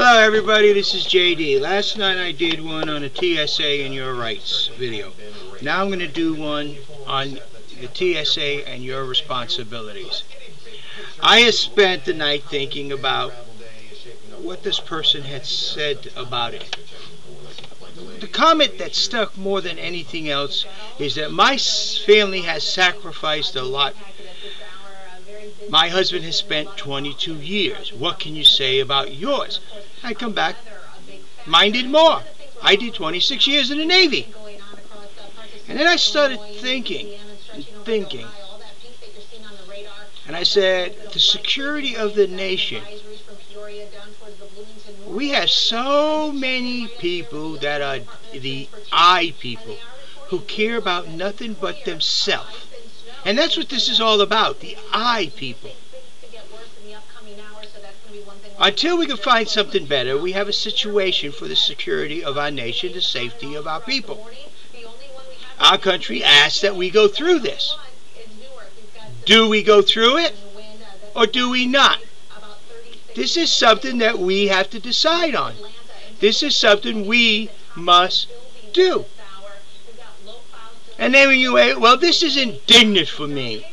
Hello everybody, this is JD. Last night I did one on the TSA and your rights video. Now I'm going to do one on the TSA and your responsibilities. I have spent the night thinking about what this person had said about it. The comment that stuck more than anything else is that my family has sacrificed a lot. My husband has spent 22 years. What can you say about yours? I come back, mine did more. I did 26 years in the Navy. And then I started thinking and thinking. And I said, the security of the nation. We have so many people that are the I people who care about nothing but themselves. And that's what this is all about, the I people. Until we can find something better, we have a situation for the security of our nation, the safety of our people. Our country asks that we go through this. Do we go through it or do we not? This is something that we have to decide on. This is something we must do. And then when you say, well, this is indignant for me.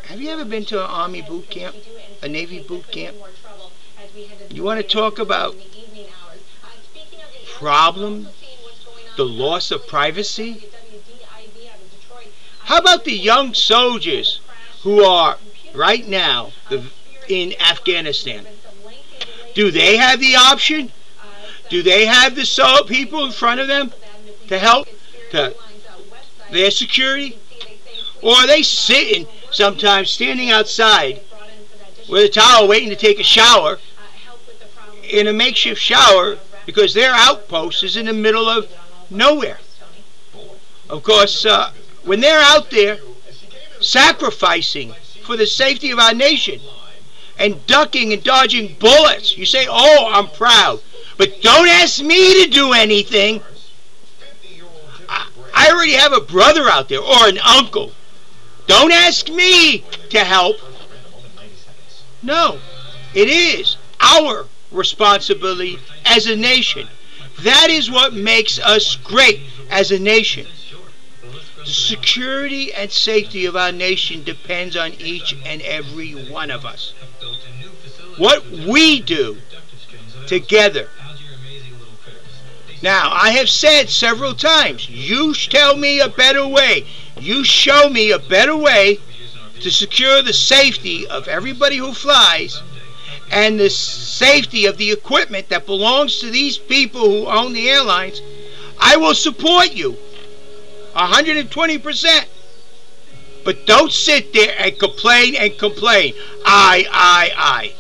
Have you ever been to an Army boot camp, a Navy boot camp? You want to talk about problem, the loss of privacy? How about the young soldiers who are right now in Afghanistan? Do they have the option? Do they have the people in front of them to help their security? Or are they sitting sometimes standing outside with a towel waiting to take a shower in a makeshift shower because their outpost is in the middle of nowhere? Of course, when they're out there sacrificing for the safety of our nation and ducking and dodging bullets, you say, oh, I'm proud. But don't ask me to do anything. I already have a brother out there or an uncle. Don't ask me to help. No, it is our responsibility as a nation. That is what makes us great as a nation. The security and safety of our nation depends on each and every one of us. What we do together. Now, I have said several times, you tell me a better way. You show me a better way to secure the safety of everybody who flies and the safety of the equipment that belongs to these people who own the airlines. I will support you 120%. But don't sit there and complain and complain. I.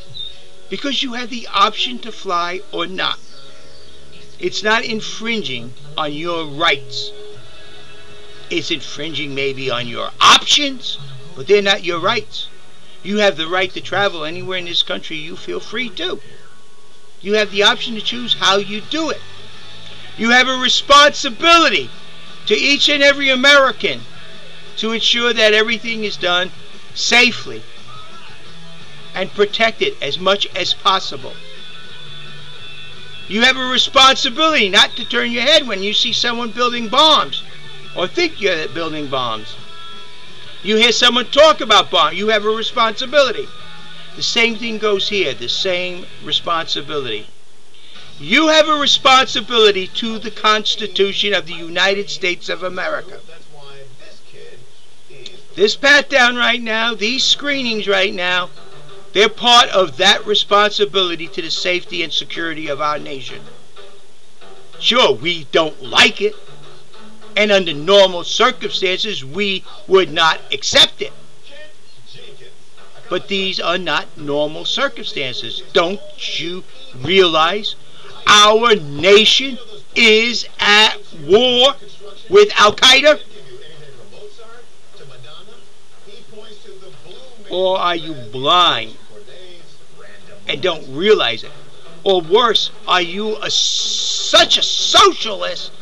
Because you have the option to fly or not. It's not infringing on your rights. It's infringing maybe on your options, but they're not your rights. You have the right to travel anywhere in this country you feel free to. You have the option to choose how you do it. You have a responsibility to each and every American to ensure that everything is done safely and protected as much as possible. You have a responsibility not to turn your head when you see someone building bombs or think you're building bombs. You hear someone talk about bombs. You have a responsibility. The same thing goes here, the same responsibility. You have a responsibility to the Constitution of the United States of America. This pat down right now, these screenings right now, they're part of that responsibility to the safety and security of our nation. Sure, we don't like it, and under normal circumstances, we would not accept it. But these are not normal circumstances. Don't you realize our nation is at war with Al-Qaeda? Or are you blind and don't realize it? Or worse, are you such a socialist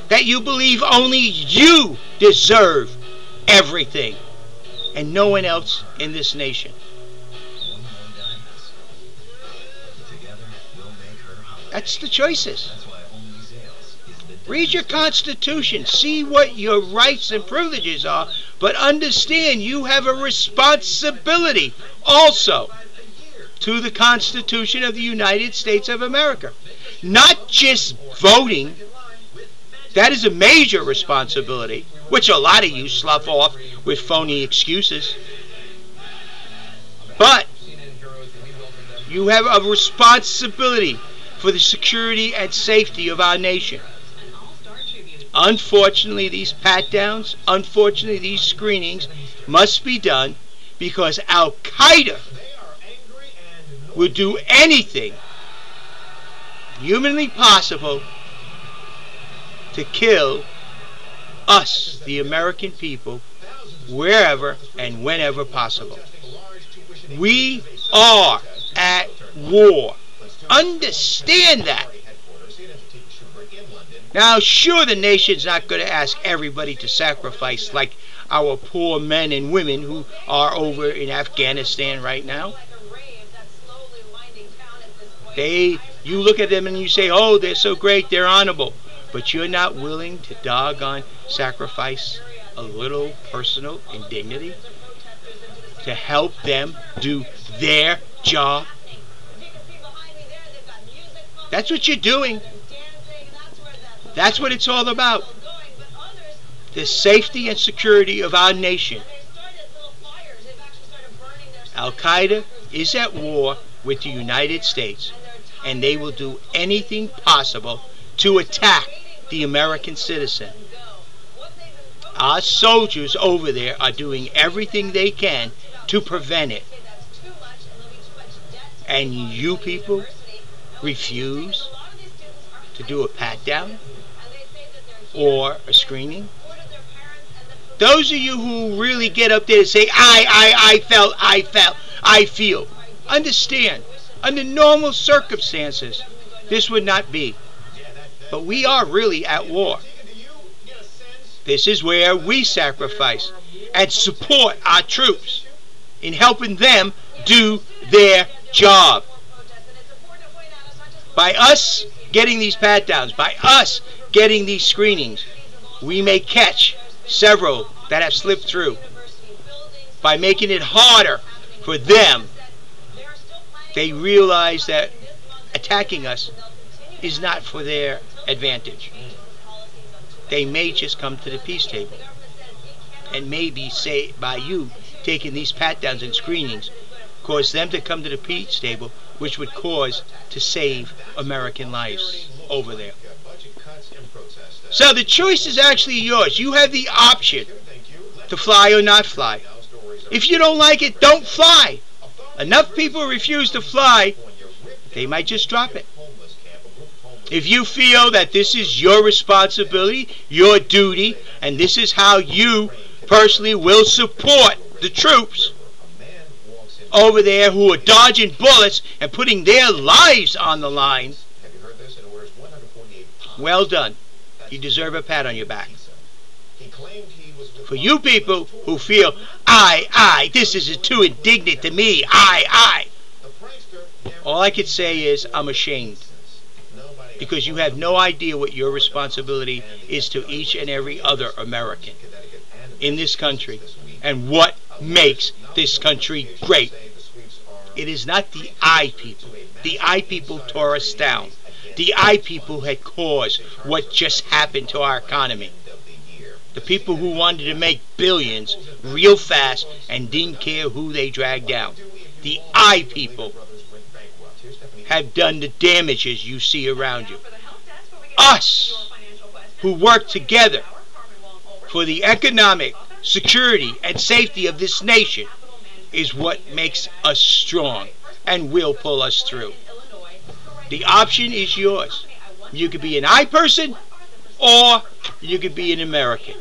that you believe only you deserve everything and no one else in this nation? That's the choices. Read your Constitution. See what your rights and privileges are. But understand you have a responsibility also to the Constitution of the United States of America. Not just voting. That is a major responsibility, which a lot of you slough off with phony excuses. But you have a responsibility for the security and safety of our nation. Unfortunately, these pat-downs, unfortunately, these screenings must be done because Al-Qaeda would do anything humanly possible to kill us, the American people, wherever and whenever possible. We are at war. Understand that. Now, sure, the nation's not going to ask everybody to sacrifice like our poor men and women who are over in Afghanistan right now. You look at them and you say, oh, they're so great, they're honorable. But you're not willing to doggone sacrifice a little personal indignity to help them do their job. That's what you're doing. That's what it's all about. The safety and security of our nation. Al-Qaeda is at war with the United States, and they will do anything possible to attack the American citizen. Our soldiers over there are doing everything they can to prevent it. And you people refuse to do a pat-down or a screening? Those of you who really get up there and say, I felt, I feel. Understand, under normal circumstances, this would not be. But we are really at war. This is where we sacrifice and support our troops in helping them do their job. By us getting these pat-downs, by us getting these screenings, we may catch several that have slipped through. By making it harder for them, they realize that attacking us is not for their advantage. They may just come to the peace table. And maybe, say, by you taking these pat-downs and screenings, cause them to come to the peace table, which would cause to save American lives over there. So the choice is actually yours. You have the option to fly or not fly. If you don't like it, don't fly. Enough people refuse to fly, they might just drop it. If you feel that this is your responsibility, your duty, and this is how you personally will support the troops over there who are dodging bullets and putting their lives on the line, well done. You deserve a pat on your back. For you people who feel, this is too indignant to me, all I could say is, I'm ashamed. Because you have no idea what your responsibility is to each and every other American in this country and what makes this country great. It is not the I people. The I people tore us down. The I people had caused what just happened to our economy. The people who wanted to make billions real fast and didn't care who they dragged down. The I people have done the damages you see around you. Us, who work together for the economic security and safety of this nation, is what makes us strong and will pull us through. The option is yours. You could be an I person or you could be an American.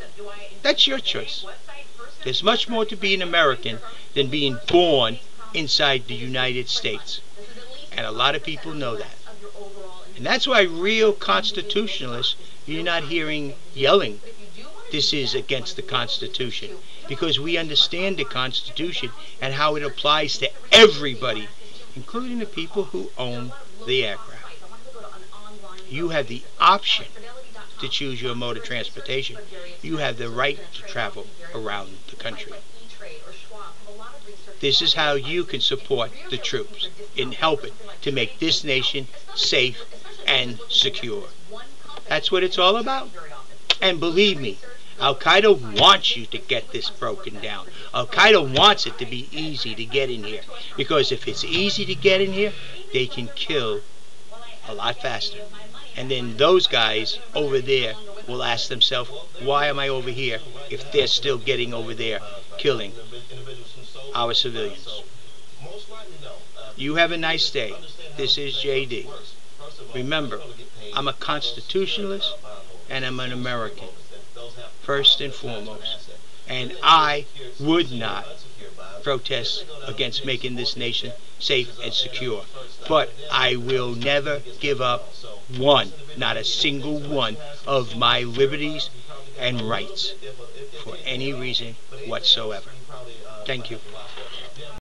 That's your choice. There's much more to be an American than being born inside the United States. And a lot of people know that. And that's why real constitutionalists, you're not hearing yelling, this is against the Constitution. Because we understand the Constitution and how it applies to everybody, including the people who own the aircraft. You have the option to choose your mode of transportation. You have the right to travel around the country. This is how you can support the troops in helping to make this nation safe and secure. That's what it's all about. And believe me, Al-Qaeda wants you to get this broken down. Al-Qaeda wants it to be easy to get in here. Because if it's easy to get in here, they can kill a lot faster. And then those guys over there will ask themselves, why am I over here if they're still getting over there killing our civilians? You have a nice day. This is JD. Remember, I'm a constitutionalist and I'm an American, first and foremost. And I would not protest against making this nation safe and secure. But I will never give up one, not a single one, of my liberties and rights for any reason whatsoever. Thank you.